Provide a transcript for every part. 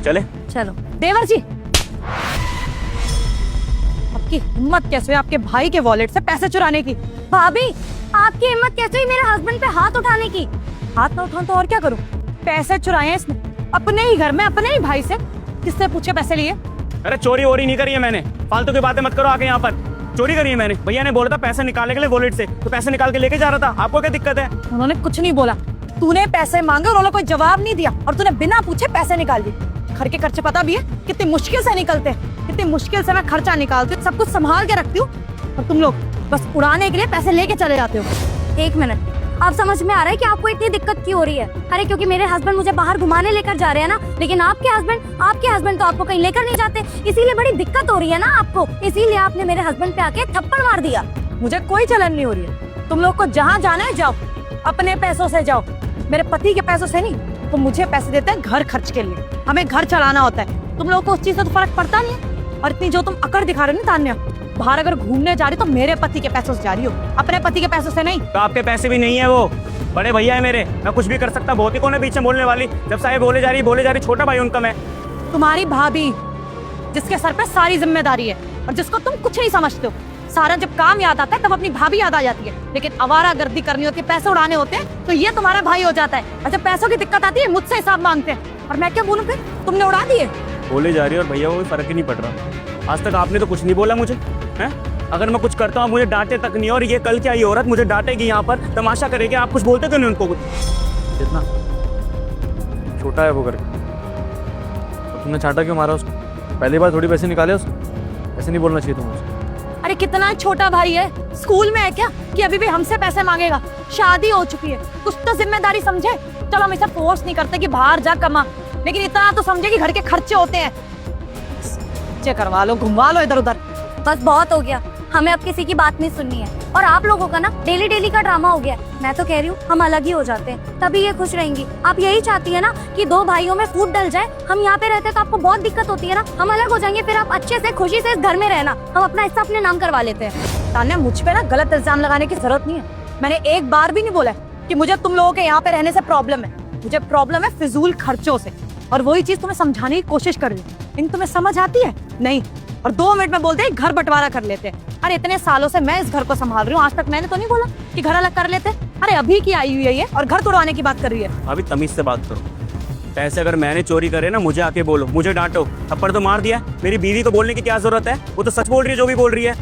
चले? चलो। देवर जी, आपकी हिम्मत कैसे हुई आपके भाई के वॉलेट से पैसे चुराने की? भाभी, आपकी हिम्मत कैसे हुई मेरे हस्बैंड पे हाथ उठाने की? हाथ ना उठाऊं तो और क्या करूं? पैसे चुराए हैं इसने अपने ही घर में, अपने ही भाई से। किससे पूछे पैसे लिए? अरे चोरी वोरी नहीं करी है मैंने, फालतू की बातें मत करो आके यहाँ पर। चोरी करी है मैंने, भैया ने बोला था पैसे निकालने के लिए वॉलेट से, तो पैसे निकाल के लेके जा रहा था। आपको क्या दिक्कत है? उन्होंने कुछ नहीं बोला, तूने पैसे मांगे, उन्होंने कोई जवाब नहीं दिया और तूने बिना पूछे पैसे निकाल दिए। घर के खर्चे पता भी है कितनी मुश्किल से निकलते हैं, कितनी मुश्किल से मैं खर्चा निकालती हूँ, सब कुछ संभाल के रखती हूँ और तुम लोग बस उड़ाने के लिए पैसे लेके चले जाते हो। एक मिनट, अब समझ में आ रहा है कि आपको इतनी दिक्कत क्यों हो रही है। अरे क्योंकि मेरे हस्बैंड मुझे बाहर घुमाने लेकर जा रहे हैं ना, लेकिन आपके हस्बैंड तो आपको कहीं लेकर नहीं जाते, इसीलिए बड़ी दिक्कत हो रही है ना आपको, इसीलिए आपने मेरे हस्बैंड पे आके थप्पड़ मार दिया। मुझे कोई जलन नहीं हो रही है, तुम लोग को जहाँ जाना है जाओ, अपने पैसों से जाओ, मेरे पति के पैसों से नहीं। तो मुझे पैसे देते हैं घर खर्च के लिए, हमें घर चलाना होता है। तुम लोग को उस चीज से तो फर्क पड़ता नहीं है। और इतनी जो तुम अकड़ दिखा रहे हो ना तान्या, बाहर अगर घूमने जा रही तो मेरे पति के पैसों से जा रही हो, अपने पति के पैसों से नहीं। तो आपके पैसे भी नहीं है, वो बड़े भैया है मेरे, मैं कुछ भी कर सकता। बहुत ही कौन है पीछे बोलने वाली? जब साहब बोले जा रही, छोटा भाई उनका मैं। तुम्हारी भाभी जिसके सर पे सारी जिम्मेदारी है और जिसको तुम कुछ नहीं समझते हो। सारा जब काम याद आता है तब अपनी भाभी याद आ जाती है, लेकिन आवारागर्दी करनी होती है, पैसे उड़ाने होते हैं तो ये तुम्हारा भाई हो जाता है। और जब पैसों की दिक्कत आती है मुझसे हिसाब मांगते हैं, और मैं क्या बोलूं फिर? तुमने उड़ा दिए। बोले जा रही है और भैया वो फर्क ही नहीं पड़ रहा। आज तक आपने तो कुछ नहीं बोला मुझे, हैं? अगर मैं कुछ करता हूँ मुझे डांटे तक नहीं, और ये कल क्या ये औरत मुझे डांटेगी, यहाँ पर तमाशा करेगी। आप कुछ बोलते क्यों नहीं उनको? कुछ कितना छोटा है वो करके, तो तुमने चाटा क्यों मारा उसको? पहली बार थोड़ी पैसे निकाले उसको, ऐसे नहीं बोलना चाहिए तुम्हें। अरे कितना छोटा भाई है, स्कूल में है क्या कि अभी भी हमसे पैसे मांगेगा? शादी हो चुकी है, कुछ तो जिम्मेदारी समझे। चलो हम इसे फोर्स नहीं करते कि बाहर जा कमा, लेकिन इतना तो समझे कि घर के खर्चे होते हैं। खर्चे करवा लो, घुमवा लो इधर उधर। बस बहुत हो गया, हमें अब किसी की बात नहीं सुननी है। और आप लोगों का ना डेली का ड्रामा हो गया है। मैं तो कह रही हूँ हम अलग ही हो जाते हैं, तभी ये खुश रहेंगी। आप यही चाहती है ना कि दो भाइयों में फूट डल जाए? हम यहाँ पे रहते तो आपको बहुत दिक्कत होती है ना, हम अलग हो जाएंगे, फिर आप अच्छे से खुशी से इस घर में रहना, हम अपना हिस्सा अपने नाम करवा लेते हैं। तान्या, मुझ पे ना गलत इल्जाम लगाने की जरूरत नहीं है। मैंने एक बार भी नहीं बोला कि मुझे तुम लोगों के यहाँ पे रहने से प्रॉब्लम है। मुझे प्रॉब्लम है फिजूल खर्चों से, और वही चीज तुम्हें समझाने की कोशिश कर रही हूँ। इन तुम्हें समझ आती है? नहीं। और 2 मिनट में बोलते हैं घर बंटवारा कर लेते हैं। अरे इतने सालों से मैं इस घर को संभाल रही हूँ, आज तक मैंने तो नहीं बोला कि घर अलग कर लेते। अरे अभी की आई हुई है ये, और घर तोड़वाने की बात कर रही है। अभी तमीज से बात करो। पैसे अगर मैंने चोरी करे ना, मुझे आके बोलो, मुझे डांटो। थप्पड़ तो मार दिया, मेरी बीवी को बोलने की क्या जरूरत है? वो तो सच बोल रही है जो भी बोल रही है।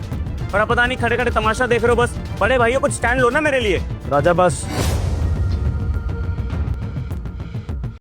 और अब पता नहीं खड़े खड़े तमाशा देख रहे हो बस। बड़े भाइयों कुछ स्टैंड लो ना मेरे लिए। राजा बस।